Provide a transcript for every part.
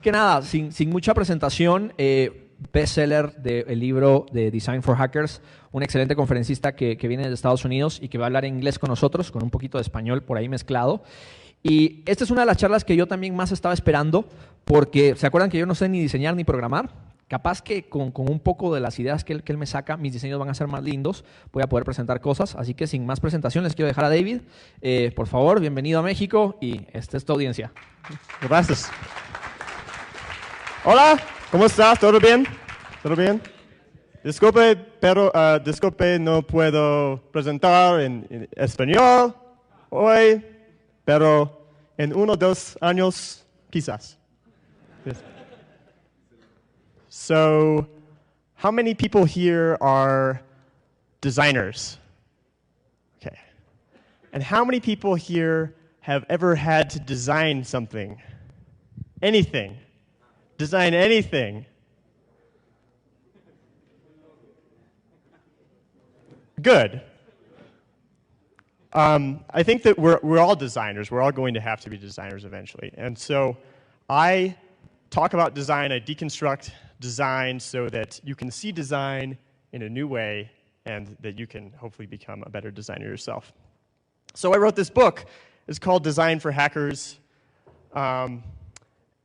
Que nada, sin mucha presentación, bestseller del libro de Design for Hackers, un excelente conferencista que viene de Estados Unidos y que va a hablar en inglés con nosotros, con un poquito de español por ahí mezclado. Y esta es una de las charlas que yo también más estaba esperando, porque ¿se acuerdan que yo no sé ni diseñar ni programar? Capaz que con un poco de las ideas que él me saca, mis diseños van a ser más lindos, voy a poder presentar cosas. Así que sin más presentación les quiero dejar a David. Por favor, bienvenido a México y esta es tu audiencia. Gracias. Hola, ¿cómo estás? ¿Todo bien? ¿Todo bien? Disculpe, pero no puedo presentar en español hoy, pero en 1 o 2 años, quizás. Yes. So, how many people here are designers? Okay. And how many people here have ever had to design something? Anything? Design anything. Good. I think that we're all designers. We're all going to have to be designers eventually. And so I talk about design, I deconstruct design so that you can see design in a new way and that you can hopefully become a better designer yourself. So I wrote this book. It's called Design for Hackers. And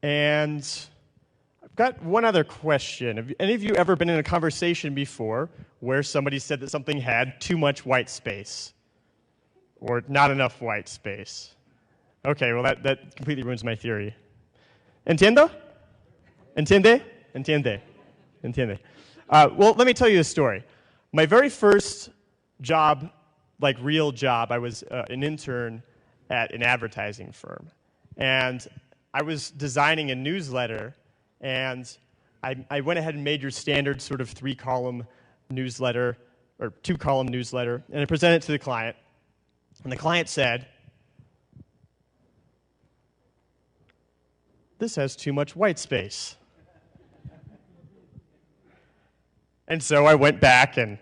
I've got one other question. Have any of you ever been in a conversation before where somebody said that something had too much white space or not enough white space? Okay, well, that completely ruins my theory. Entiendo? Entiende? Entiende. Entiende. Well, let me tell you a story. My very first job, like real job, I was an intern at an advertising firm. And I was designing a newsletter. And I went ahead and made your standard sort of 3-column newsletter, or 2-column newsletter, and I presented it to the client. And the client said, "This has too much white space." And so I went back and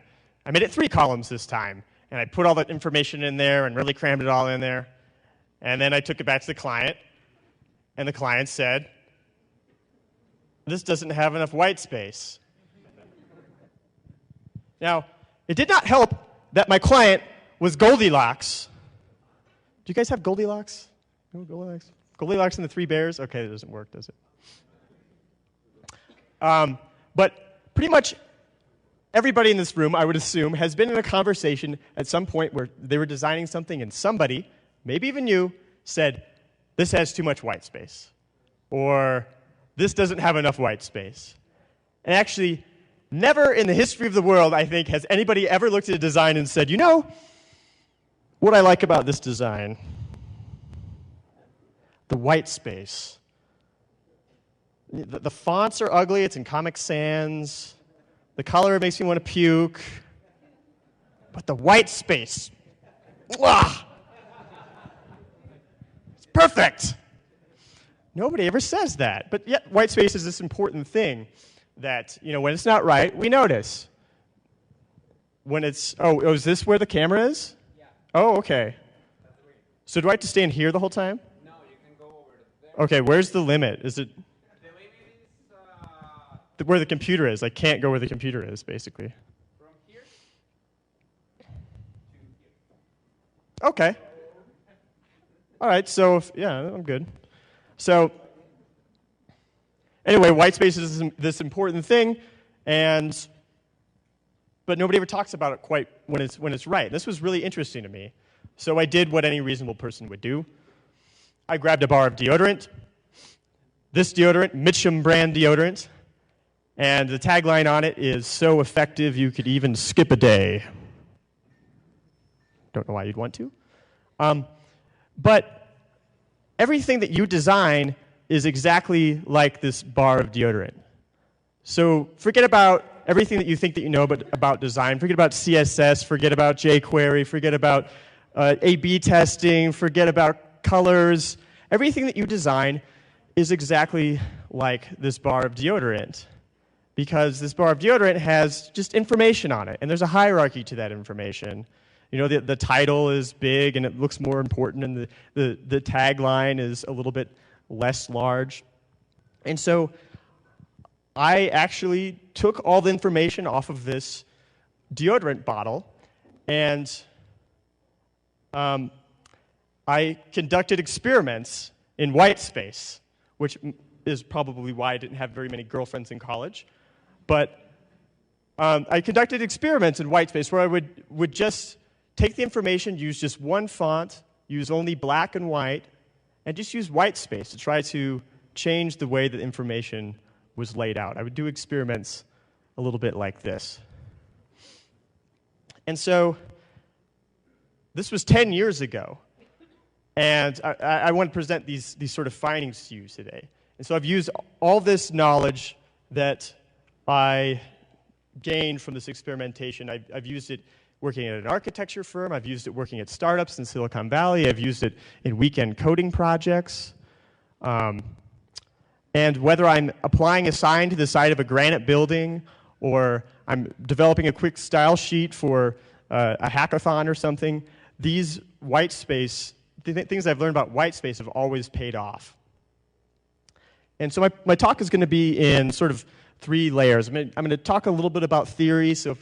I made it 3 columns this time. And I put all that information in there and really crammed it all in there. And then I took it back to the client. And the client said, "This doesn't have enough white space." Now, it did not help that my client was Goldilocks. Do you guys have Goldilocks? No, Goldilocks? Goldilocks and the 3 Bears? Okay, that doesn't work, does it? But pretty much everybody in this room, I would assume, has been in a conversation at some point where they were designing something and somebody, maybe even you, said, "This has too much white space." Or, "This doesn't have enough white space." And actually, never in the history of the world, I think, has anybody ever looked at a design and said, "You know, what I like about this design? The white space. The fonts are ugly, it's in Comic Sans. The color makes me want to puke. But the white space, mwah, it's perfect." Nobody ever says that. But yet, white space is this important thing that, when it's not right, we notice. When it's, is this where the camera is? Yeah. Oh, okay. So do I have to stand here the whole time? No, you can go over there. Okay, where's the limit? Is it The limit is where the computer is? I can't go where the computer is, basically. from here to here. Okay. All right, so, I'm good. So, anyway, white space is this important thing, but nobody ever talks about it quite when it's right. This was really interesting to me. So I did what any reasonable person would do. I grabbed a bar of deodorant, this deodorant, Mitchum brand deodorant, and the tagline on it is, "So effective you could even skip a day." Don't know why you'd want to. But everything that you design is exactly like this bar of deodorant. So forget about everything that you think that you know about design. Forget about CSS. Forget about jQuery. Forget about A/B testing. Forget about colors. Everything that you design is exactly like this bar of deodorant, because this bar of deodorant has just information on it, and there's a hierarchy to that information. You know, the title is big and it looks more important, and the tagline is a little bit less large. And so I actually took all the information off of this deodorant bottle, and I conducted experiments in white space, which is probably why I didn't have very many girlfriends in college. But I conducted experiments in white space where I would just take the information, use just one font, use only black and white, and just use white space to try to change the way that information was laid out. I would do experiments a little bit like this. And so this was 10 years ago, and I want to present these sort of findings to you today. And so I've used all this knowledge that I gained from this experimentation. I've used it working at an architecture firm. I've used it working at startups in Silicon Valley. I've used it in weekend coding projects. And whether I'm applying a sign to the side of a granite building, or I'm developing a quick style sheet for a hackathon or something, these white space, the things I've learned about white space have always paid off. And so my talk is going to be in sort of 3 layers. I'm going to talk a little bit about theory, so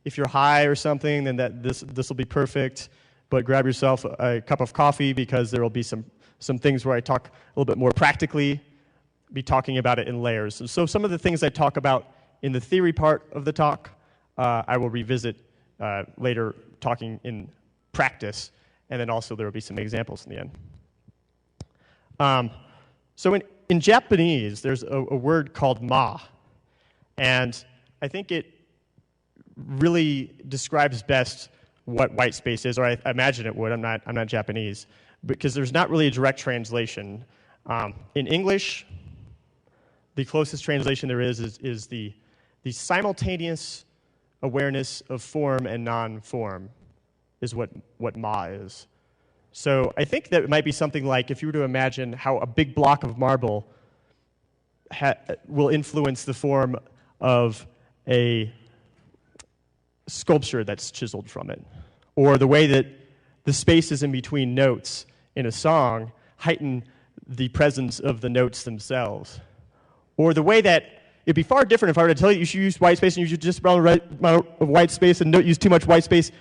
if you're high or something, then this will be perfect. But grab yourself a cup of coffee, because there will be some things where I talk a little bit more practically, be talking about it in layers. So some of the things I talk about in the theory part of the talk, I will revisit later talking in practice, and then also there will be some examples in the end. So in Japanese, there's a word called ma, and I think it really describes best what white space is, or I imagine it would. I'm not Japanese, because there's not really a direct translation. In English, the closest translation there is the simultaneous awareness of form and non-form is what ma is. So I think that it might be something like, if you were to imagine how a big block of marble will influence the form of a sculpture that's chiseled from it, or the way that the spaces in between notes in a song heighten the presence of the notes themselves, or the way that it'd be far different if I were to tell you should use white space and you should just around the right amount of white space and don't use too much white space.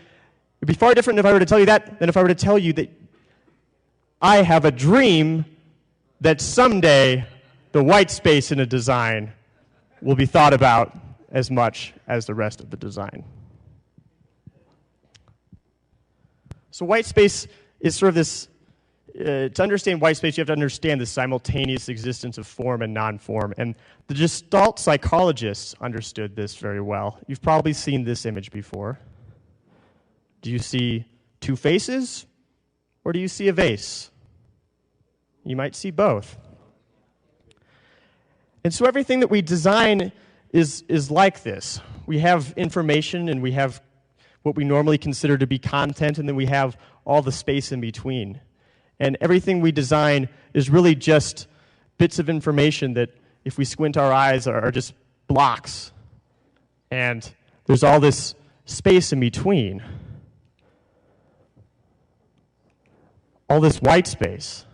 It'd be far different if I were to tell you that than if I were to tell you that I have a dream that someday the white space in a design will be thought about as much as the rest of the design. So white space is sort of this, to understand white space, you have to understand the simultaneous existence of form and non-form. And the Gestalt psychologists understood this very well. You've probably seen this image before. Do you see 2 faces, or do you see a vase? You might see both. And so everything that we design is like this. We have information, and we have what we normally consider to be content, and then we have all the space in between. And everything we design is really just bits of information that, if we squint our eyes, are just blocks. And there's all this space in between. All this white space.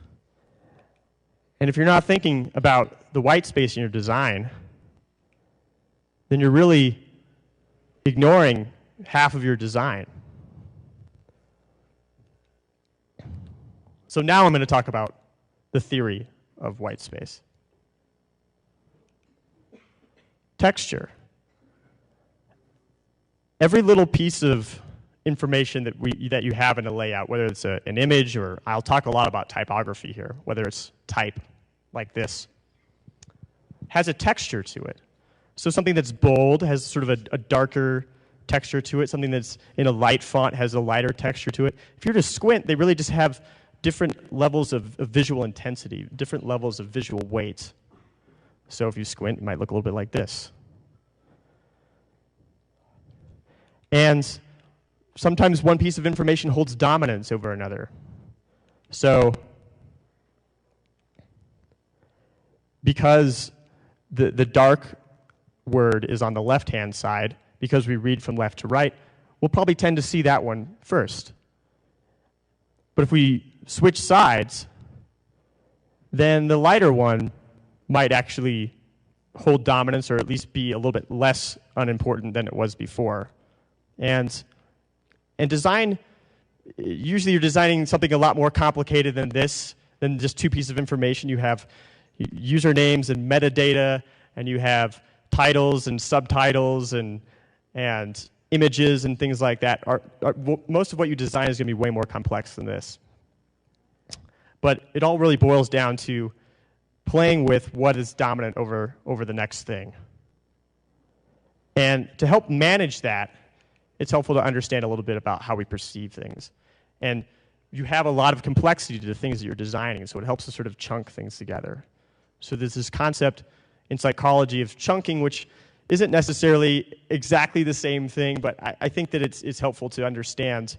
And if you're not thinking about the white space in your design, then you're really ignoring half of your design. So now I'm going to talk about the theory of white space. Texture. Every little piece of information that you have in a layout, whether it's an image, or I'll talk a lot about typography here, whether it's type like this, has a texture to it. So something that's bold has sort of a darker texture to it. Something that's in a light font has a lighter texture to it. If you're to squint, they really just have different levels of visual intensity, different levels of visual weight. So if you squint, it might look a little bit like this. And sometimes one piece of information holds dominance over another. So because the dark word is on the left-hand side, because we read from left to right, we'll probably tend to see that one first. But if we switch sides, then the lighter one might actually hold dominance, or at least be a little bit less unimportant than it was before. And design, usually you're designing something a lot more complicated than this, than just two pieces of information. You have usernames and metadata, and you have titles and subtitles and images and things like that. Most of what you design is going to be way more complex than this. But it all really boils down to playing with what is dominant over the next thing. And to help manage that, it's helpful to understand a little bit about how we perceive things. And you have a lot of complexity to the things that you're designing, so it helps to sort of chunk things together. So there's this concept in psychology of chunking, which isn't necessarily exactly the same thing, but I think that it's helpful to understand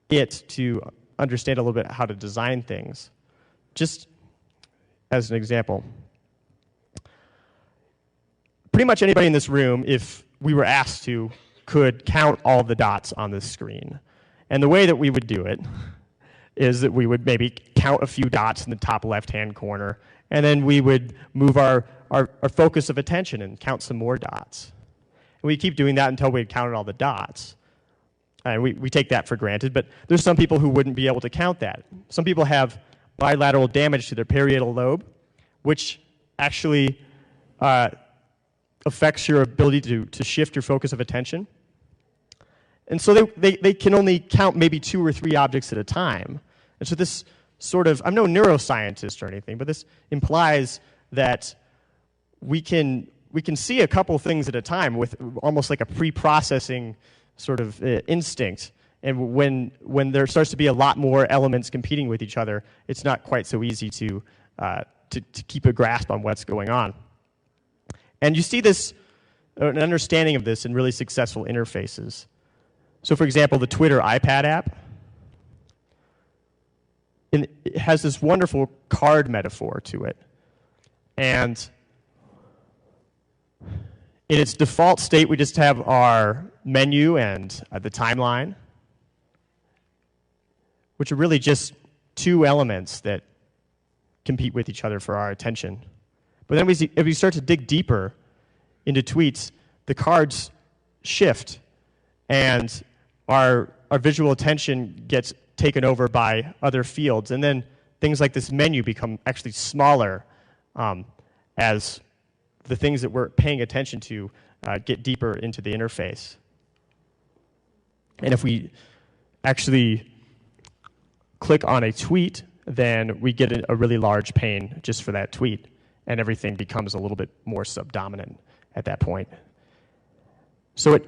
it, to understand a little bit how to design things. Just as an example, pretty much anybody in this room, if we were asked to, could count all the dots on this screen. And the way that we would do it is that we would maybe count a few dots in the top left-hand corner, and then we would move our focus of attention and count some more dots. And we keep doing that until we had counted all the dots. And we take that for granted, but there's some people who wouldn't be able to count that. Some people have bilateral damage to their parietal lobe, which actually affects your ability to shift your focus of attention. And so they can only count maybe 2 or 3 objects at a time. And so this sort of, I'm no neuroscientist or anything, but this implies that we can see a couple things at a time with almost like a pre-processing sort of instinct. And when there starts to be a lot more elements competing with each other, it's not quite so easy to keep a grasp on what's going on. And you see this, an understanding of this in really successful interfaces. So for example, the Twitter iPad app, it has this wonderful card metaphor to it. And in its default state, we just have our menu and the timeline, which are really just 2 elements that compete with each other for our attention. But then if we start to dig deeper into tweets, the cards shift, and our visual attention gets taken over by other fields. And then things like this menu become actually smaller as the things that we're paying attention to get deeper into the interface. And if we actually click on a tweet, then we get a really large pane just for that tweet, and everything becomes a little bit more subdominant at that point. So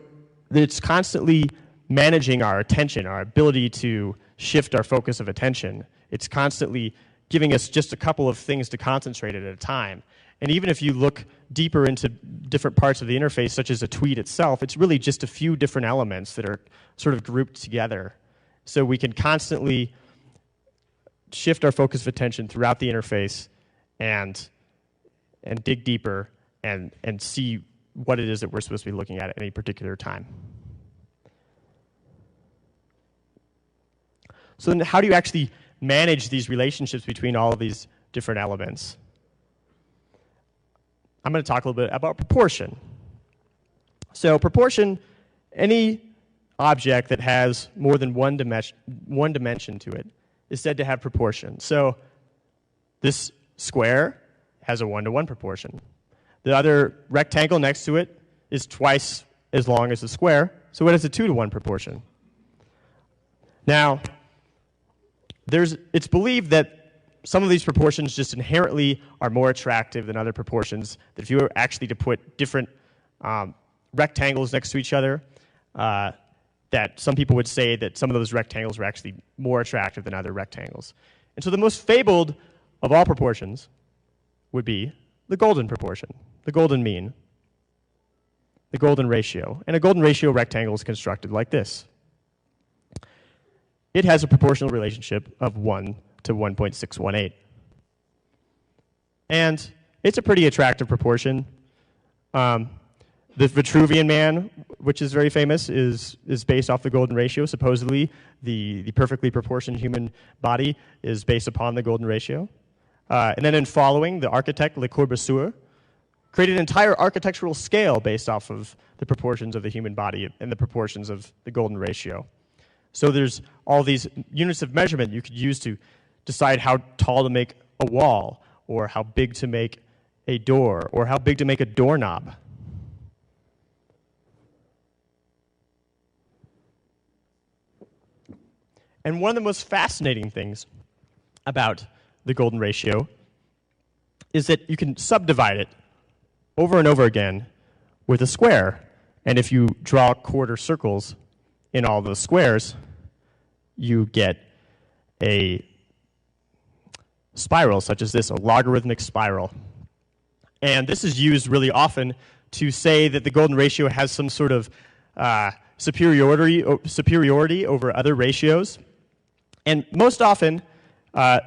it's constantly managing our attention, our ability to shift our focus of attention. It's constantly giving us just a couple of things to concentrate at a time. And even if you look deeper into different parts of the interface, such as a tweet itself, it's really just a few different elements that are sort of grouped together. So we can constantly shift our focus of attention throughout the interface and dig deeper and see what it is that we're supposed to be looking at any particular time. So then how do you actually manage these relationships between all of these different elements? I'm going to talk a little bit about proportion. So proportion, any object that has more than one dimension to it is said to have proportion. So this square has a 1-to-1 proportion. The other rectangle next to it is twice as long as the square, so it has a 2-to-1 proportion. Now, it's believed that some of these proportions just inherently are more attractive than other proportions, that if you were actually to put different rectangles next to each other, that some people would say that some of those rectangles were actually more attractive than other rectangles. And so the most fabled of all proportions would be the golden proportion, the golden mean, the golden ratio. And a golden ratio rectangle is constructed like this. It has a proportional relationship of 1 to 1.618. And it's a pretty attractive proportion. The Vitruvian Man, which is very famous, is based off the golden ratio. Supposedly, the perfectly proportioned human body is based upon the golden ratio. And then in following, the architect Le Corbusier created an entire architectural scale based off of the proportions of the human body and the proportions of the golden ratio. So there's all these units of measurement you could use to decide how tall to make a wall, or how big to make a door, or how big to make a doorknob. And one of the most fascinating things about the golden ratio is that you can subdivide it over and over again with a square. And if you draw quarter circles in all those squares, you get a spiral such as this, a logarithmic spiral. And this is used really often to say that the golden ratio has some sort of superiority over other ratios. And most often, an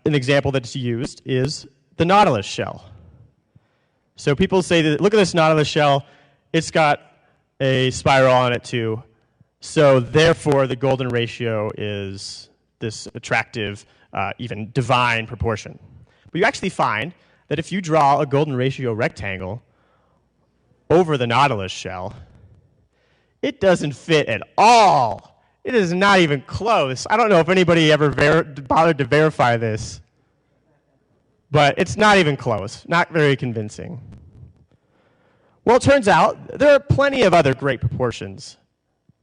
example that's used is the nautilus shell. So people say that, look at this nautilus shell, it's got a spiral on it too. So therefore, the golden ratio is this attractive, even divine proportion. But you actually find that if you draw a golden ratio rectangle over the nautilus shell, it doesn't fit at all. It is not even close. I don't know if anybody ever bothered to verify this, but it's not even close. Not very convincing. Well, it turns out there are plenty of other great proportions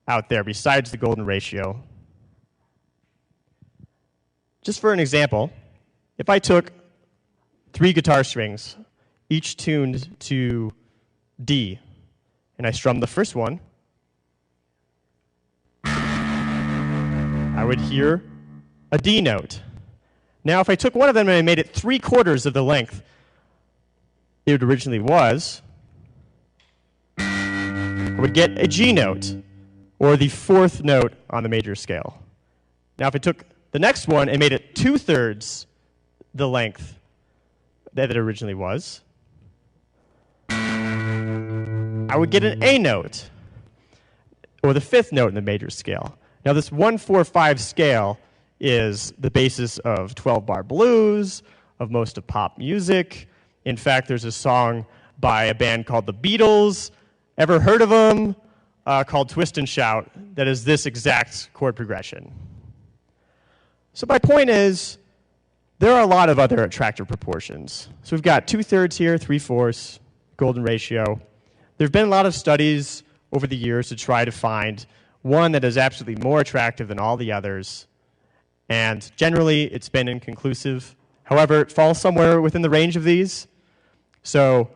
out there besides the golden ratio. Just for an example, if I took 3 guitar strings, each tuned to D, and I strummed the first one, I would hear a D note. Now, if I took one of them and I made it 3/4 of the length it originally was, I would get a G note, or the 4th note on the major scale. Now, if I took the next one and made it 2/3 the length that it originally was, I would get an A note, or the 5th note in the major scale. Now, this 1-4-5 scale is the basis of 12-bar blues, of most of pop music. In fact, there's a song by a band called the Beatles, ever heard of them, called Twist and Shout, that is this exact chord progression. So my point is, there are a lot of other attractive proportions. So we've got 2/3 here, 3/4, golden ratio. There have been a lot of studies over the years to try to find one that is absolutely more attractive than all the others. And generally, it's been inconclusive. However, it falls somewhere within the range of these. So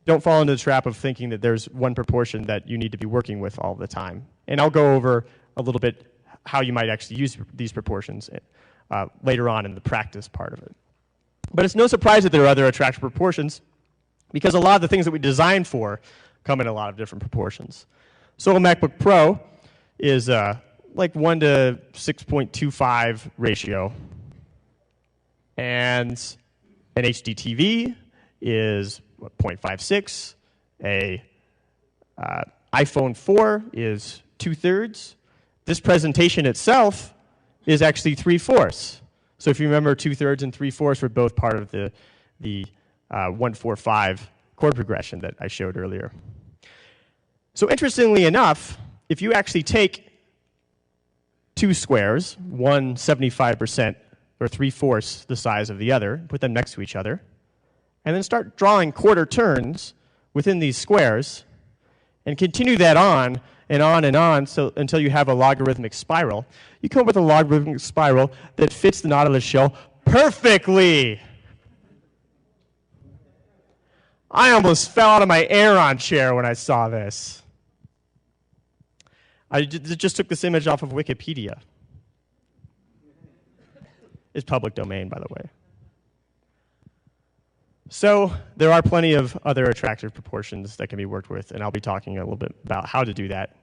don't fall into the trap of thinking that there's one proportion that you need to be working with all the time. And I'll go over a little bit how you might actually use these proportions later on in the practice part of it. But it's no surprise that there are other attractive proportions, because a lot of the things that we design for come in a lot of different proportions. So a MacBook Pro is like 1 to 6.25 ratio. And an HD TV is 0.56. A iPhone 4 is 2/3. This presentation itself is actually 3/4. So if you remember, 2/3 and 3/4 were both part of the 1-4-5 chord progression that I showed earlier. So interestingly enough, if you actually take 2 squares, one 75% or 3/4 the size of the other, put them next to each other, and then start drawing quarter turns within these squares, and continue that on and on and on until you have a logarithmic spiral, you come up with a logarithmic spiral that fits the nautilus shell perfectly. I almost fell out of my Aeron chair when I saw this. I just took this image off of Wikipedia. It's public domain, by the way. So there are plenty of other attractive proportions that can be worked with, and I'll be talking a little bit about how to do that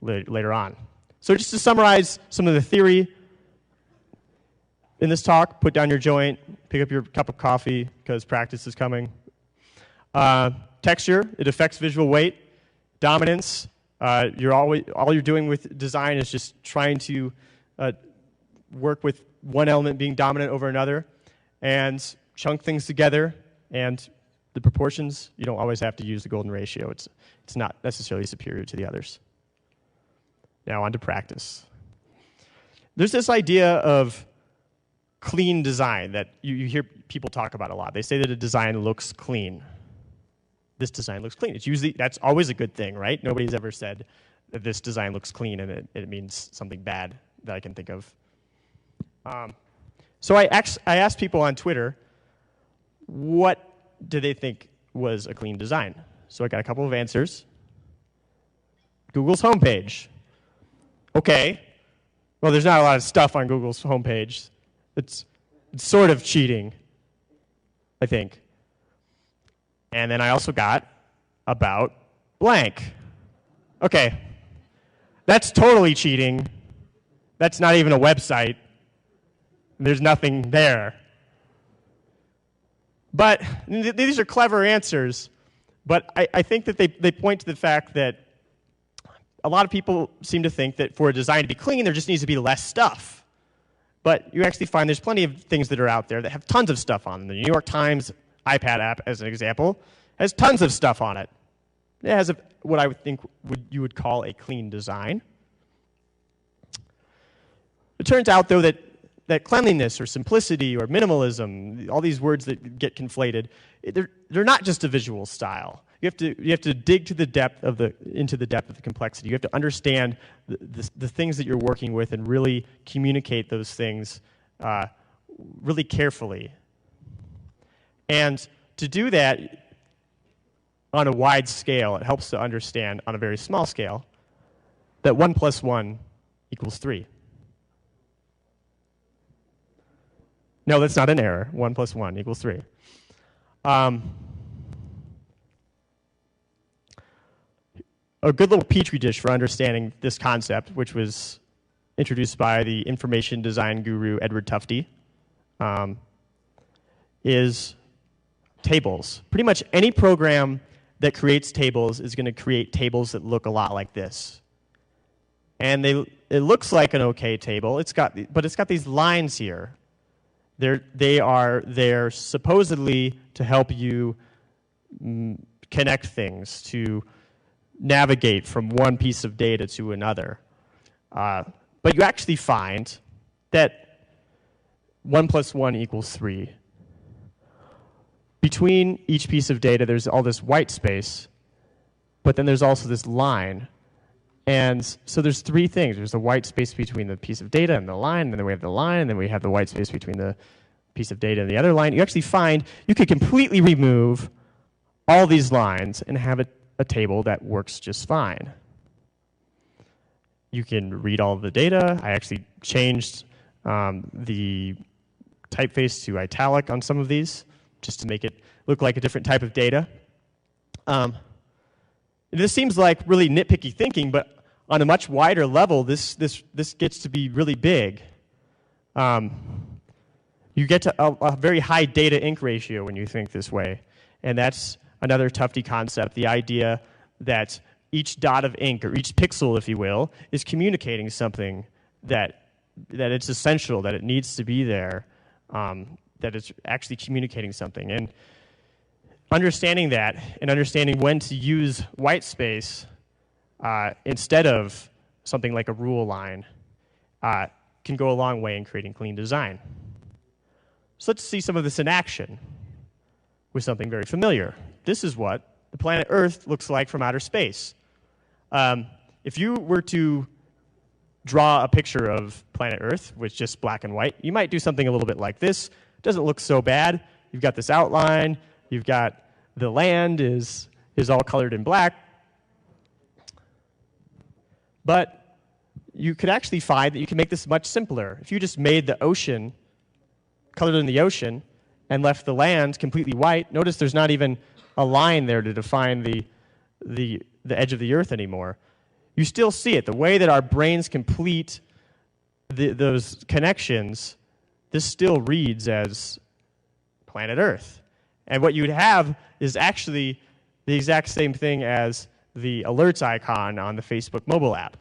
later on. So just to summarize some of the theory, in this talk, put down your joint, pick up your cup of coffee because practice is coming. Texture, it affects visual weight. Dominance, all you're doing with design is just trying to work with one element being dominant over another and chunk things together. And the proportions, you don't always have to use the golden ratio. It's not necessarily superior to the others. Now on to practice. There's this idea of clean design that you hear people talk about a lot. They say that a design looks clean. This design looks clean. That's always a good thing, right? Nobody's ever said that this design looks clean and it means something bad that I can think of. So I asked people on Twitter, what do they think was a clean design? So I got a couple of answers. Google's homepage. Okay. Well, there's not a lot of stuff on Google's homepage. It's sort of cheating, I think. And then I also got about blank. Okay. That's totally cheating. That's not even a website. There's nothing there. But these are clever answers. But I think that they point to the fact that a lot of people seem to think that for a design to be clean, there just needs to be less stuff. But you actually find there's plenty of things that are out there that have tons of stuff on them. The New York Times iPad app, as an example, has tons of stuff on it. It has what I would think you would call a clean design. It turns out, though, that cleanliness or simplicity or minimalism, all these words that get conflated, they're not just a visual style. You have to dig into the depth of the complexity. You have to understand the things that you're working with and really communicate those things really carefully. And to do that on a wide scale, it helps to understand on a very small scale that 1 + 1 = 3. No, that's not an error. 1 + 1 = 3. A good little petri dish for understanding this concept, which was introduced by the information design guru Edward Tufte, is tables. Pretty much any program that creates tables is going to create tables that look a lot like this. And it looks like an okay table, but it's got these lines here. They're supposedly to help you connect things, to navigate from one piece of data to another. But you actually find that 1 + 1 = 3. Between each piece of data, there's all this white space, but then there's also this line. And so there's three things. There's the white space between the piece of data and the line, and then we have the line, and then we have the white space between the piece of data and the other line. You actually find you could completely remove all these lines and have a table that works just fine. You can read all of the data. I actually changed the typeface to italic on some of these just to make it look like a different type of data. This seems like really nitpicky thinking, but on a much wider level, this gets to be really big. You get to a very high data-ink ratio when you think this way, and that's another Tufte concept, the idea that each dot of ink, or each pixel, if you will, is communicating something that it's essential, that it needs to be there, that it's actually communicating something. And understanding that and understanding when to use white space instead of something like a rule line can go a long way in creating clean design. So let's see some of this in action with something very familiar. This is what the planet Earth looks like from outer space. If you were to draw a picture of planet Earth with just black and white, you might do something a little bit like this. It doesn't look so bad. You've got this outline. You've got the land is all colored in black. But you could actually find that you can make this much simpler. If you just made the ocean colored in the ocean and left the land completely white, notice there's not even a line there to define the edge of the Earth anymore. You still see it. The way that our brains complete those connections, this still reads as planet Earth. And what you'd have is actually the exact same thing as the alerts icon on the Facebook mobile app.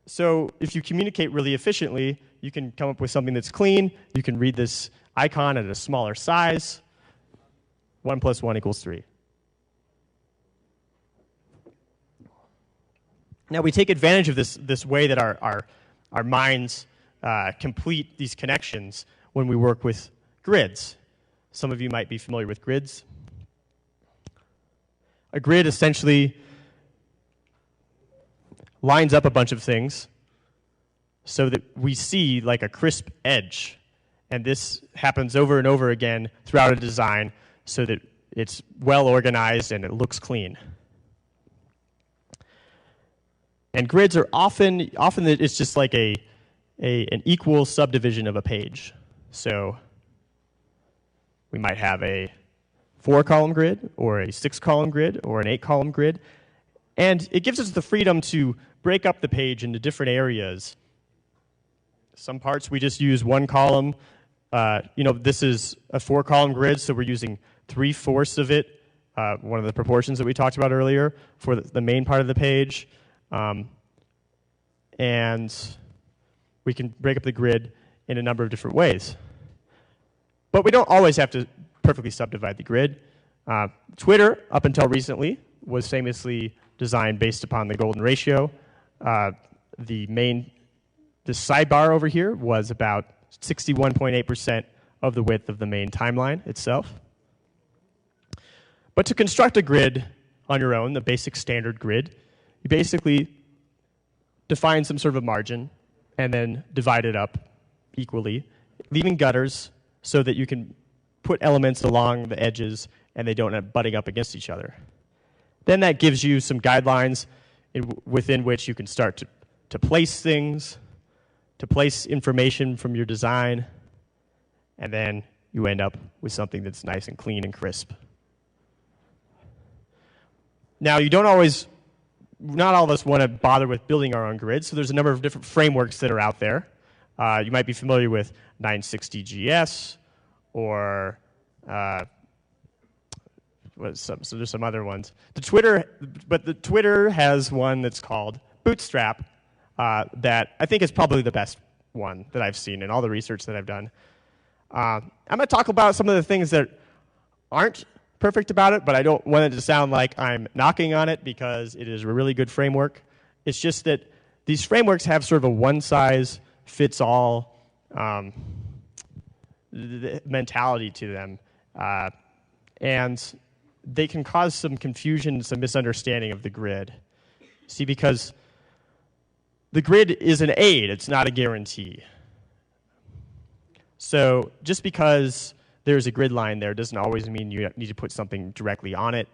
So if you communicate really efficiently, you can come up with something that's clean. You can read this icon at a smaller size. 1 + 1 = 3. Now we take advantage of this way that our minds complete these connections when we work with grids. Some of you might be familiar with grids. A grid essentially lines up a bunch of things so that we see like a crisp edge. And this happens over and over again throughout a design so that it's well organized and it looks clean. And grids are often it's just like an equal subdivision of a page. So we might have a 4-column grid or a 6-column grid or an 8-column grid. And it gives us the freedom to break up the page into different areas. Some parts we just use 1 column. This is a 4-column grid, so we're using 3/4 of it, one of the proportions that we talked about earlier, for the main part of the page. And we can break up the grid in a number of different ways. But we don't always have to perfectly subdivide the grid. Twitter, up until recently, was famously designed based upon the golden ratio. The sidebar over here was about 61.8% of the width of the main timeline itself. But to construct a grid on your own, the basic standard grid, you basically define some sort of a margin and then divide it up equally, leaving gutters so that you can put elements along the edges and they don't end up butting up against each other. Then that gives you some guidelines within which you can start to place things, to place information from your design, and then you end up with something that's nice and clean and crisp. Now, not all of us want to bother with building our own grids, so there's a number of different frameworks that are out there. You might be familiar with 960GS or so there's some other ones. The Twitter has one that's called Bootstrap that I think is probably the best one that I've seen in all the research that I've done. I'm going to talk about some of the things that aren't perfect about it, but I don't want it to sound like I'm knocking on it because it is a really good framework. It's just that these frameworks have sort of a one-size-fits-all mentality to them. And they can cause some confusion, some misunderstanding of the grid. See, because the grid is an aid, it's not a guarantee. So just because there's a grid line there doesn't always mean you need to put something directly on it.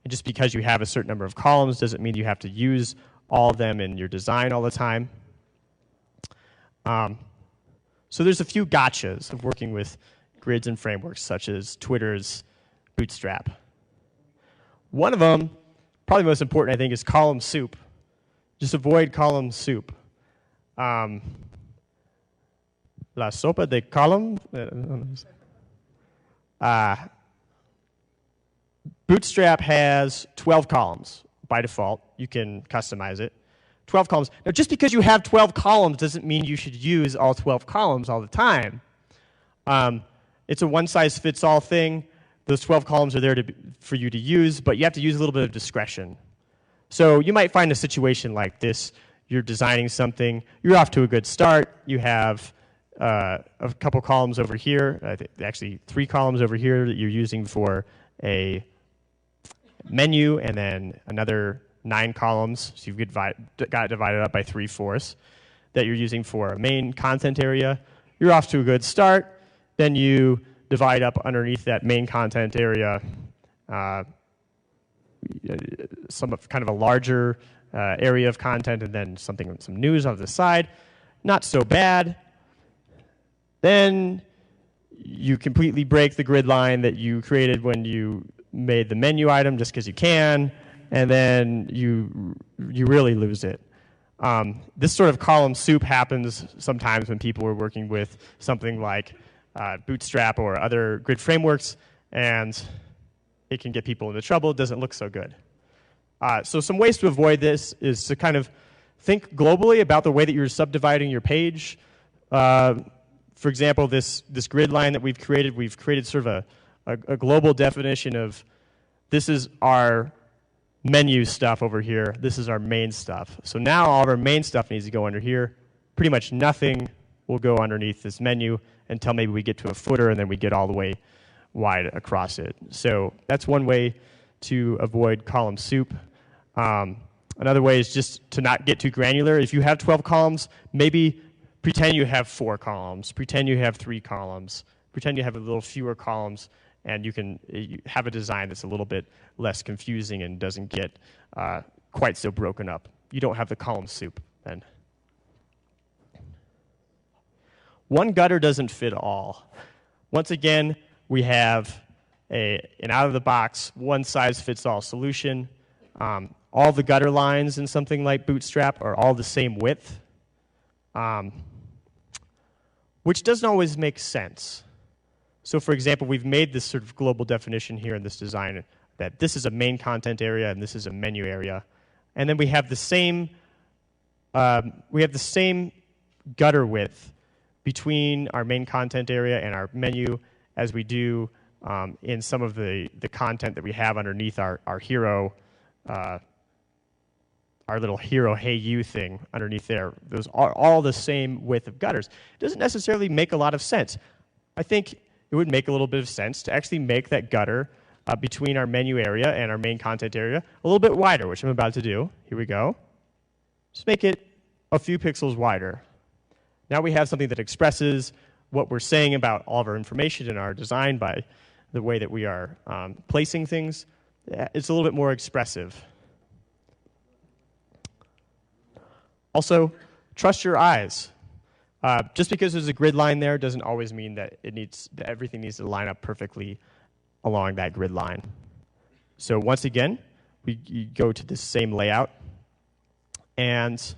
And just because you have a certain number of columns doesn't mean you have to use all of them in your design all the time. So there's a few gotchas of working with grids and frameworks, such as Twitter's Bootstrap. One of them, probably most important, I think, is column soup. Just avoid column soup. La sopa de column. Bootstrap has 12 columns by default. You can customize it. 12 columns. Now, just because you have 12 columns doesn't mean you should use all 12 columns all the time. It's a one-size-fits-all thing. Those 12 columns are there for you to use, but you have to use a little bit of discretion. So you might find a situation like this. You're designing something. You're off to a good start. You have a couple columns over here, actually 3 columns over here that you're using for a menu, and then another 9 columns. So you've got it divided up by 3/4 that you're using for a main content area. You're off to a good start. Then you divide up underneath that main content area some kind of a larger area of content, and then some news on the side. Not so bad. Then you completely break the grid line that you created when you made the menu item just because you can, and then you really lose it. This sort of column soup happens sometimes when people are working with something like Bootstrap or other grid frameworks, and it can get people into trouble. It doesn't look so good. So some ways to avoid this is to kind of think globally about the way that you're subdividing your page. For example, this grid line that we've created sort of a global definition of this is our menu stuff over here. This is our main stuff. So now all of our main stuff needs to go under here. Pretty much nothing will go underneath this menu until maybe we get to a footer, and then we get all the way wide across it. So that's one way to avoid column soup. Another way is just to not get too granular. If you have 12 columns, maybe pretend you have 4 columns. Pretend you have 3 columns. Pretend you have a little fewer columns, and you have a design that's a little bit less confusing and doesn't get quite so broken up. You don't have the column soup then. One gutter doesn't fit all. Once again, we have an out-of-the-box, one-size-fits-all solution. All the gutter lines in something like Bootstrap are all the same width, which doesn't always make sense. So for example, we've made this sort of global definition here in this design that this is a main content area and this is a menu area. And then we have the same gutter width between our main content area and our menu as we do in some of the content that we have underneath our hero, our little hero hey you thing underneath there. Those are all the same width of gutters. It doesn't necessarily make a lot of sense. I think it would make a little bit of sense to actually make that gutter between our menu area and our main content area a little bit wider, which I'm about to do. Here we go. Just make it a few pixels wider. Now we have something that expresses what we're saying about all of our information in our design by the way that we are placing things. It's a little bit more expressive. Also, trust your eyes. Just because there's a grid line there doesn't always mean that that everything needs to line up perfectly along that grid line. So once again, we go to this same layout, and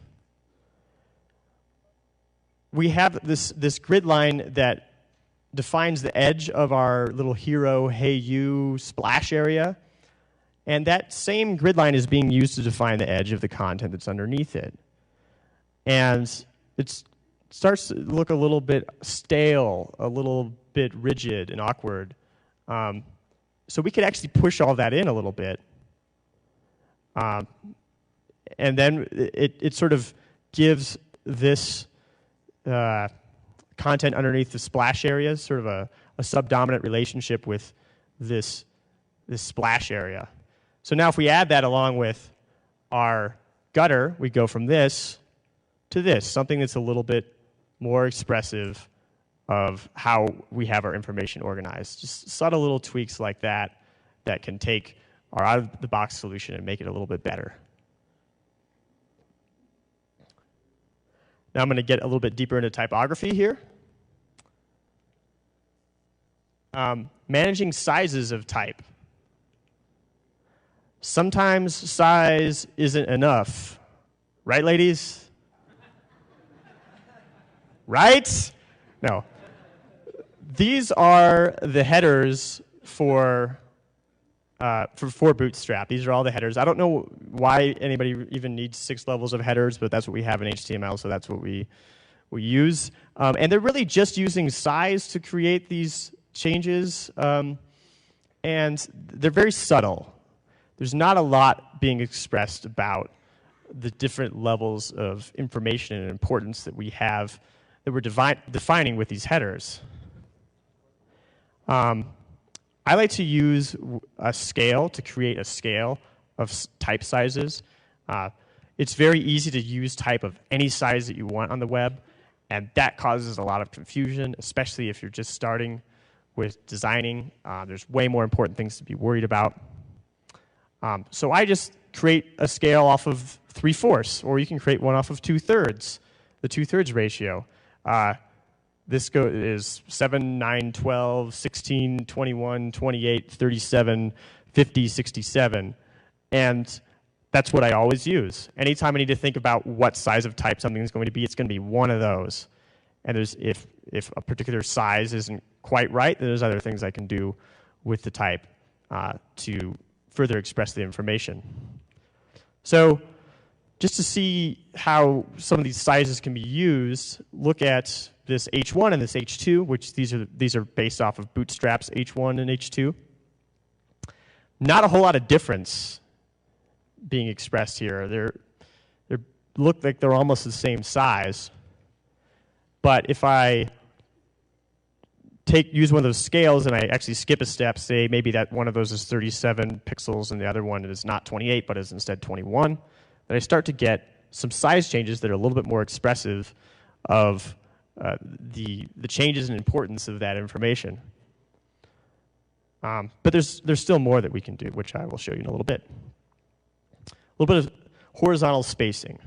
we have this grid line that defines the edge of our little hero hey you splash area, and that same grid line is being used to define the edge of the content that's underneath it. And it starts to look a little bit stale, a little bit rigid and awkward. So we could actually push all that in a little bit. And then it sort of gives this content underneath the splash area sort of a subdominant relationship with this splash area. So now if we add that along with our gutter, we go from this to this, something that's a little bit more expressive of how we have our information organized. Just subtle little tweaks like that that can take our out-of-the-box solution and make it a little bit better. Now I'm going to get a little bit deeper into typography here. Managing sizes of type. Sometimes size isn't enough. Right, ladies? Right? No. These are the headers for Bootstrap. These are all the headers. I don't know why anybody even needs 6 levels of headers, but that's what we have in HTML, so that's what we use. And they're really just using size to create these changes, and they're very subtle. There's not a lot being expressed about the different levels of information and importance that we have that we're defining with these headers. I like to use a scale to create a scale of type sizes. It's very easy to use type of any size that you want on the web, and that causes a lot of confusion, especially if you're just starting with designing. There's way more important things to be worried about. So I just create a scale off of 3/4, or you can create one off of 2/3, the 2/3 ratio. This is 7, 9, 12, 16, 21, 28, 37, 50, 67. And that's what I always use. Anytime I need to think about what size of type something is going to be, it's going to be one of those. And if a particular size isn't quite right, then there's other things I can do with the type to further express the information. So just to see how some of these sizes can be used, look at this H1 and this H2, which these are based off of Bootstrap's H1 and H2. Not a whole lot of difference being expressed here. They look like they're almost the same size. But if I use one of those scales and I actually skip a step, say maybe that one of those is 37 pixels and the other one is not 28 but is instead 21, then I start to get some size changes that are a little bit more expressive of the changes in importance of that information. But there's still more that we can do, which I will show you in a little bit. A little bit of horizontal spacing.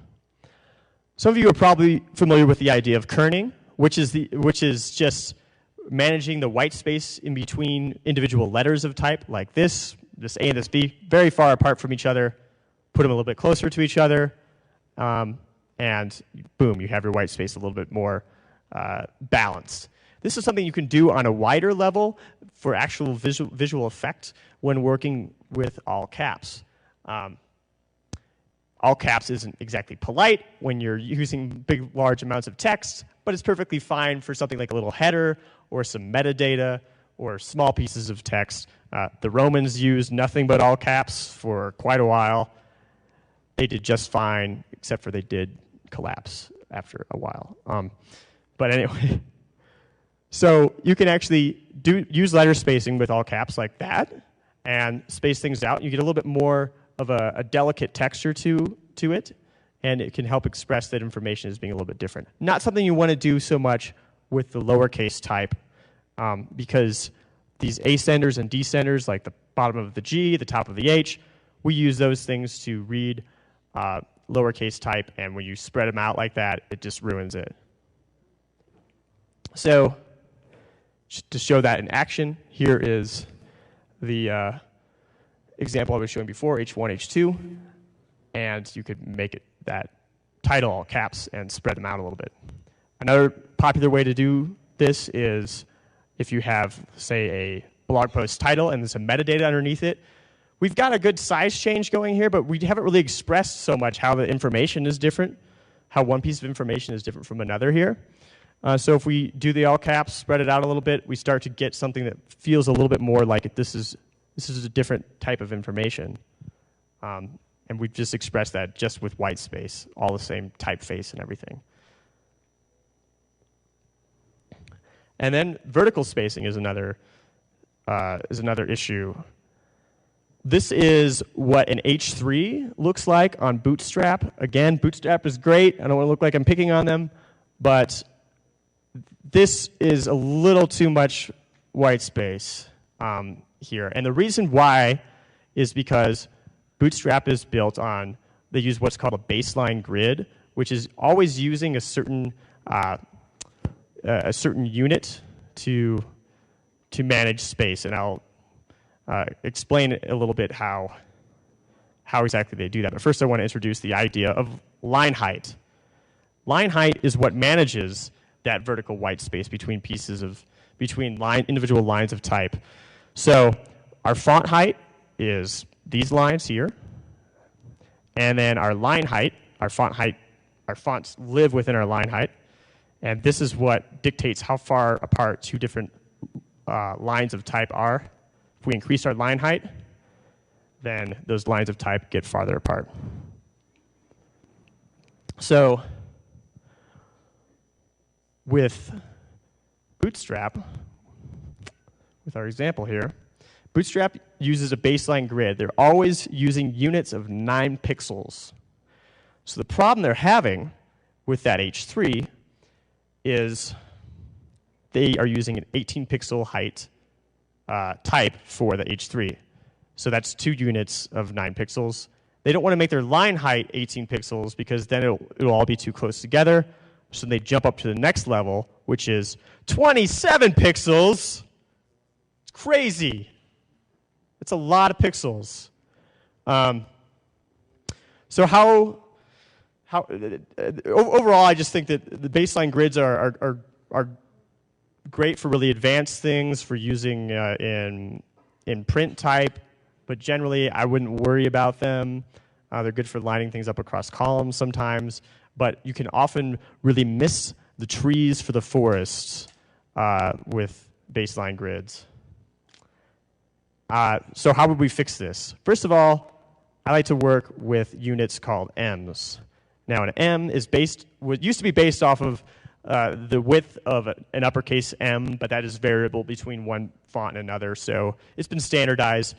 Some of you are probably familiar with the idea of kerning, which is just managing the white space in between individual letters of type, like this A and this B, very far apart from each other. Put them a little bit closer to each other, and boom, you have your white space a little bit more balanced. This is something you can do on a wider level for actual visual effect when working with all caps. All caps isn't exactly polite when you're using big, large amounts of text, but it's perfectly fine for something like a little header or some metadata or small pieces of text. The Romans used nothing but all caps for quite a while. They did just fine, except for they did collapse after a while. But anyway, so you can actually use letter spacing with all caps like that and space things out. You get a little bit more of a delicate texture to it, and it can help express that information as being a little bit different. Not something you want to do so much with the lowercase type, because these ascenders and descenders, like the bottom of the G, the top of the H, we use those things to read lowercase type, and when you spread them out like that, it just ruins it. So to show that in action, here is the example I was showing before, H1, H2, and you could make it that title all caps and spread them out a little bit. Another popular way to do this is if you have, say, a blog post title and there's some metadata underneath it. We've got a good size change going here, but we haven't really expressed so much how the information is different, how one piece of information is different from another here. So if we do the all caps, spread it out a little bit, we start to get something that feels a little bit more like this is a different type of information. And we've just expressed that just with white space, all the same typeface and everything. And then vertical spacing is another issue. This is what an H3 looks like on Bootstrap. Again, Bootstrap is great. I don't want to look like I'm picking on them, but this is a little too much white space here. And the reason why is because Bootstrap is built on, they use what's called a baseline grid, which is always using a certain unit to manage space. And I'll explain a little bit how exactly they do that. But first I want to introduce the idea of line height. Line height is what manages that vertical white space between individual lines of type. So our font height is these lines here, and then our line height, our fonts live within our line height, and this is what dictates how far apart two different lines of type are. If we increase our line height, then those lines of type get farther apart. So with Bootstrap, with our example here, Bootstrap uses a baseline grid. They're always using units of 9 pixels. So the problem they're having with that H3 is they are using an 18-pixel height type for the H3. So that's 2 units of 9 pixels. They don't want to make their line height 18 pixels because then it'll all be too close together. So they jump up to the next level, which is 27 pixels. It's crazy. It's a lot of pixels. So overall, I just think that the baseline grids are great for really advanced things, for using in print type, but generally I wouldn't worry about them. They're good for lining things up across columns sometimes, but you can often really miss the trees for the forests with baseline grids. So how would we fix this? First of all, I like to work with units called M's. Now, an M is used to be based off of the width of an uppercase M, but that is variable between one font and another, so it's been standardized.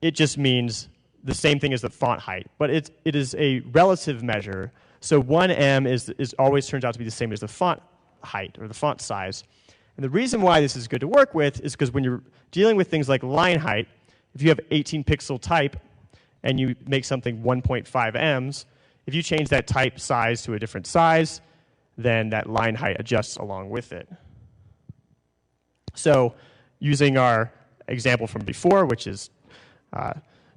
It just means the same thing as the font height, but it is a relative measure. So one M is always turns out to be the same as the font height or the font size. And the reason why this is good to work with is because when you're dealing with things like line height, if you have 18 pixel type and you make something 1.5 Ms, if you change that type size to a different size, then that line height adjusts along with it. So using our example from before, which is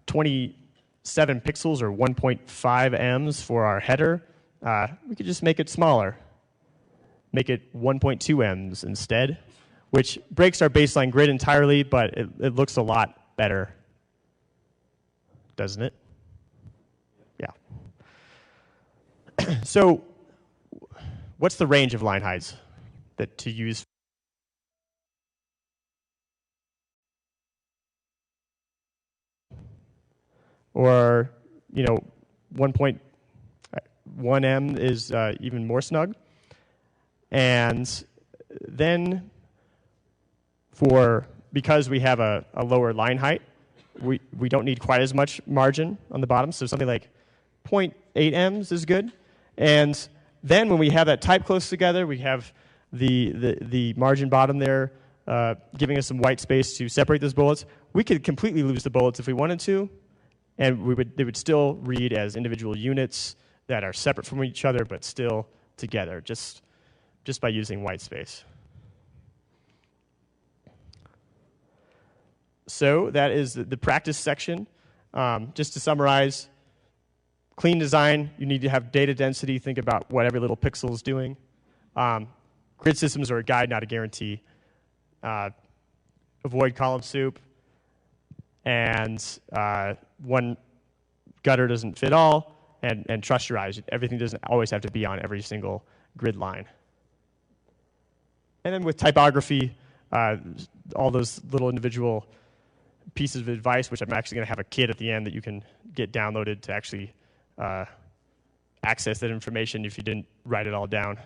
27 pixels or 1.5 Ms for our header, we could just make it smaller. Make it 1.2 Ms instead, which breaks our baseline grid entirely, but it looks a lot better, doesn't it? Yeah. So what's the range of line heights that to use? Or, 1.1 M is even more snug. And then because we have a lower line height, we don't need quite as much margin on the bottom, so something like 0.8 Ms is good. And then when we have that type close together, we have the margin bottom there giving us some white space to separate those bullets. We could completely lose the bullets if we wanted to, and they would still read as individual units that are separate from each other but still together, just by using white space. So that is the practice section. Just to summarize, clean design, you need to have data density. Think about what every little pixel is doing. Grid systems are a guide, not a guarantee. Avoid column soup. And one gutter doesn't fit all. And trust your eyes. Everything doesn't always have to be on every single grid line. And then with typography, all those little individual pieces of advice, which I'm actually going to have a kit at the end that you can get downloaded to actually access that information if you didn't write it all down.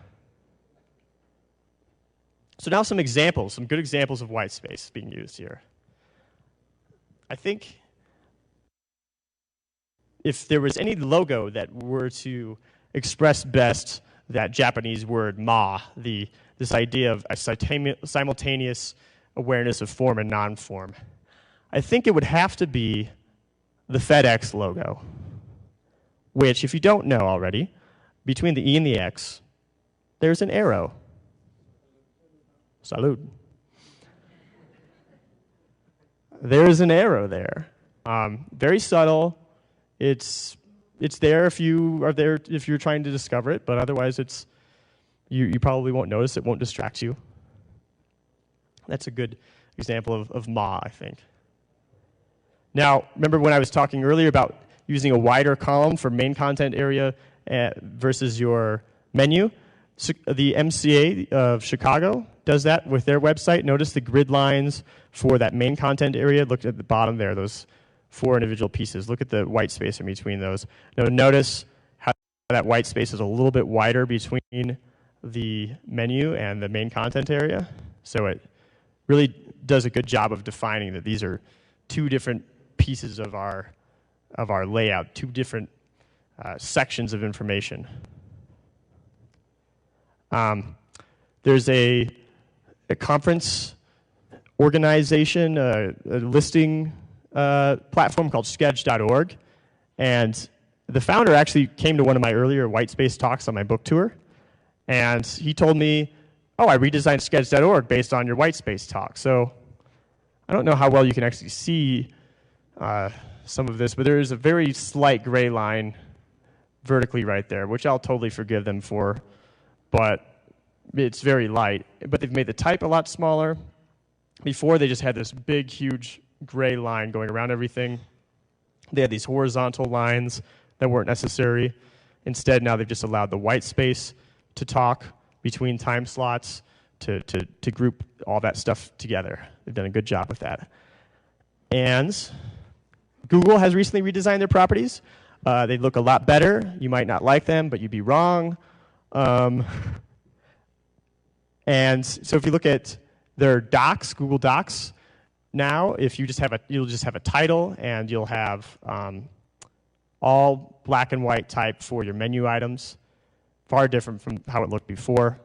So now some good examples of white space being used here. I think if there was any logo that were to express best that Japanese word ma, this idea of a simultaneous awareness of form and non-form, I think it would have to be the FedEx logo, which, if you don't know already, between the E and the X, there's an arrow. Salud. There's an arrow there. Very subtle. It's there if you're trying to discover it, but otherwise you probably won't notice. It won't distract you. That's a good example of ma, I think. Now, remember when I was talking earlier about using a wider column for main content area versus your menu? The MCA of Chicago does that with their website. Notice the grid lines for that main content area. Look at the bottom there, those 4 individual pieces. Look at the white space in between those. Now notice how that white space is a little bit wider between the menu and the main content area. So it really does a good job of defining that these are 2 different pieces of our layout, 2 different sections of information. There's a conference organization, a listing platform called sketch.org, and the founder actually came to one of my earlier whitespace talks on my book tour, and he told me, oh, I redesigned sketch.org based on your whitespace talk. So I don't know how well you can actually see some of this, but there is a very slight gray line vertically right there, which I'll totally forgive them for, but it's very light. But they've made the type a lot smaller. Before, they just had this big, huge gray line going around everything. They had these horizontal lines that weren't necessary. Instead, now they've just allowed the white space to talk between time slots to group all that stuff together. They've done a good job with that. And Google has recently redesigned their properties. They look a lot better. You might not like them, but you'd be wrong. And so if you look at their docs, Google Docs, now if you you'll just have a title, and you'll have all black and white type for your menu items. Far different from how it looked before.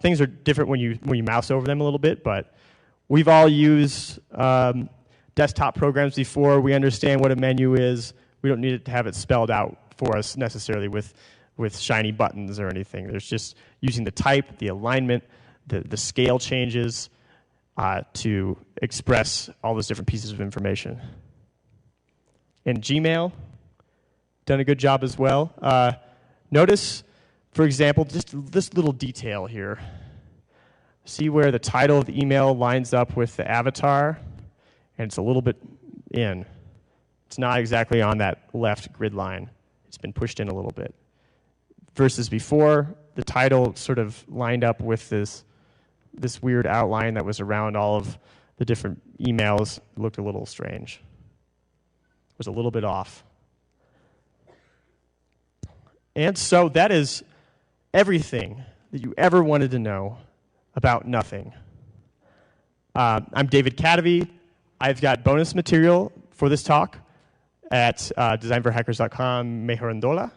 Things are different when you mouse over them a little bit, but we've all used desktop programs before. We understand what a menu is. We don't need to have it spelled out for us necessarily with shiny buttons or anything. There's just using the type, the alignment, the scale changes to express all those different pieces of information. And Gmail, done a good job as well. Notice, for example, just this little detail here. See where the title of the email lines up with the avatar, and it's a little bit in. It's not exactly on that left grid line. It's been pushed in a little bit. Versus before, the title sort of lined up with this weird outline that was around all of the different emails. It looked a little strange. It was a little bit off. And so that is everything that you ever wanted to know about nothing. I'm David Kadavy. I've got bonus material for this talk at designforhackers.com, Mejorandola.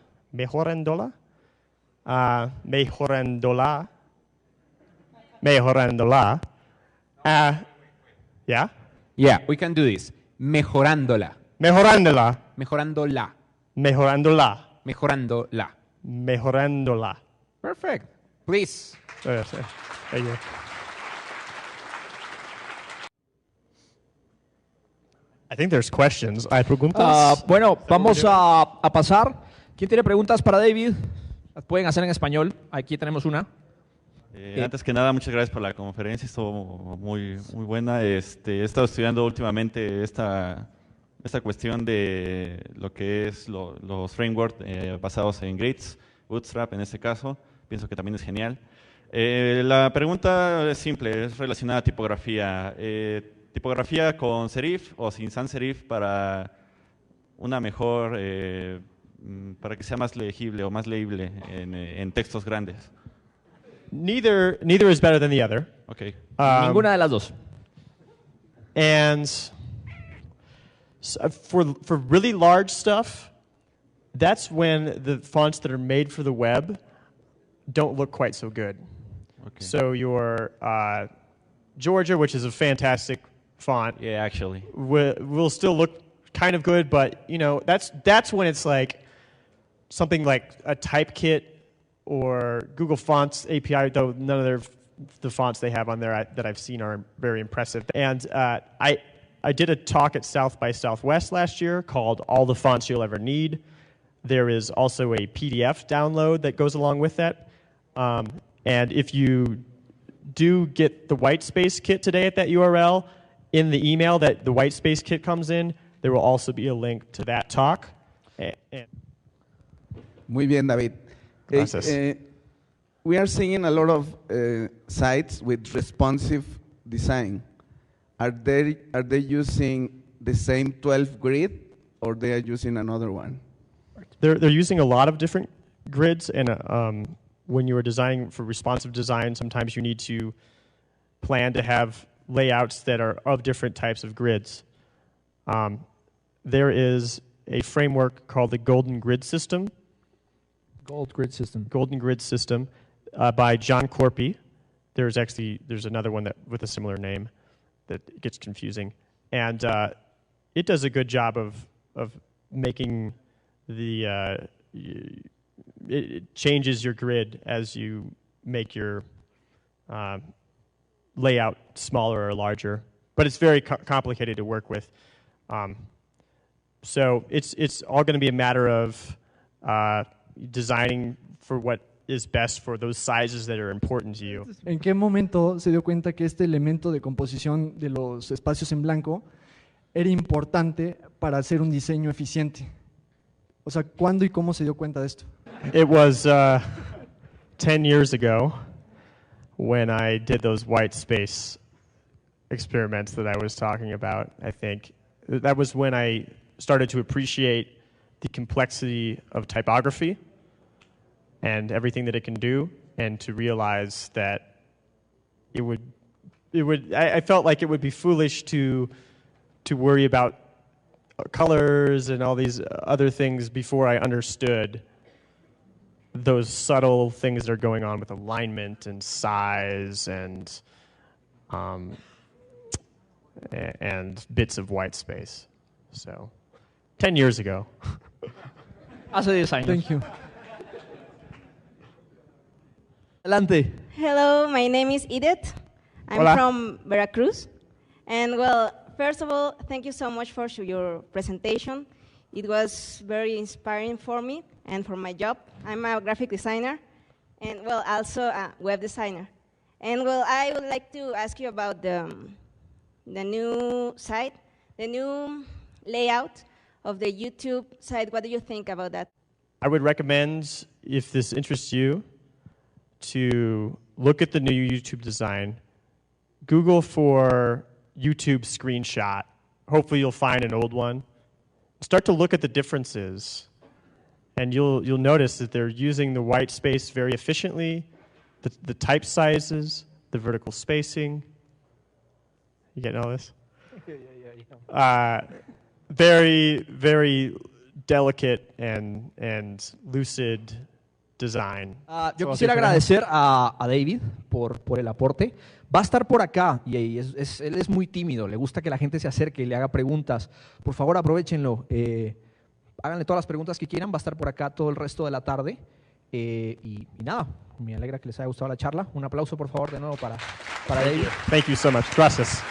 Yeah? Yeah, we can do this. Mejorándola. Mejorándola. Mejorándola. Mejorándola. Mejorándola. Mejorándola. Perfect. Please. Thank you. I think there's questions. ¿Hay preguntas? Bueno, vamos a pasar. ¿Quién tiene preguntas para David? Las pueden hacer en español. Aquí tenemos una. Antes que nada, muchas gracias por la conferencia, estuvo muy buena. He estado estudiando últimamente esta cuestión de lo que es los frameworks basados en grids, Bootstrap en este caso, pienso que también es genial. La pregunta es simple, es relacionada a tipografía. ¿Tipografía con serif o sin sans serif para una mejor, para que sea más legible o más leíble en textos grandes? Neither is better than the other. Okay. Ninguna de las dos. And so for really large stuff, that's when the fonts that are made for the web don't look quite so good. Okay. So your Georgia, which is a fantastic font, Yeah, actually. will still look kind of good, but that's when it's like something like a Typekit or Google Fonts API, though none of the fonts they have on there that I've seen are very impressive. And I did a talk at South by Southwest last year called All the Fonts You'll Ever Need. There is also a PDF download that goes along with that. And if you do get the Whitespace kit today at that URL, in the email that the Whitespace kit comes in, there will also be a link to that talk. Muy bien, David. Gracias. We are seeing a lot of sites with responsive design. Are they using the same 12 grid, or they are using another one? They're using a lot of different grids, and when you are designing for responsive design, sometimes you need to plan to have layouts that are of different types of grids. There is a framework called the Golden Grid System. Golden Grid System by John Corpy. There's another one with a similar name that gets confusing, and it does a good job of making it changes your grid as you make your layout smaller or larger, but it's very complicated to work with. So it's all going to be a matter of designing for what is best for those sizes that are important to you. ¿En qué momento se dio cuenta que este elemento de composición de los espacios en blanco era importante para hacer un diseño eficiente? O sea, ¿cuándo y cómo se dio cuenta de esto? It was 10 years ago when I did those white space experiments that I was talking about, I think. That was when I started to appreciate the complexity of typography and everything that it can do, and to realize that I felt like it would be foolish to worry about colors and all these other things before I understood those subtle things that are going on with alignment and size and bits of white space. So, 10 years ago. Hace 10 años. Thank you. Adelante. Hello, my name is Edith. I'm Hola. from Veracruz. And well, first of all, thank you so much for your presentation. It was very inspiring for me and for my job. I'm a graphic designer and well, also a web designer. And well, I would like to ask you about the new site, the new layout of the YouTube site. What do you think about that? I would recommend, if this interests you, to look at the new YouTube design. Google for YouTube screenshot. Hopefully you'll find an old one. Start to look at the differences, and you'll notice that they're using the white space very efficiently, the type sizes, the vertical spacing. You getting all this? Very, very delicate and lucid design. Yo quisiera agradecer a David por el aporte. Va a estar por acá y él es muy tímido, le gusta que la gente se acerque y le haga preguntas. Por favor, aprovechenlo. Háganle todas las preguntas que quieran, va a estar por acá todo el resto de la tarde. Y nada, me alegra que les haya gustado la charla. Un aplauso, por favor, de nuevo para David. Thank you so much. Gracias.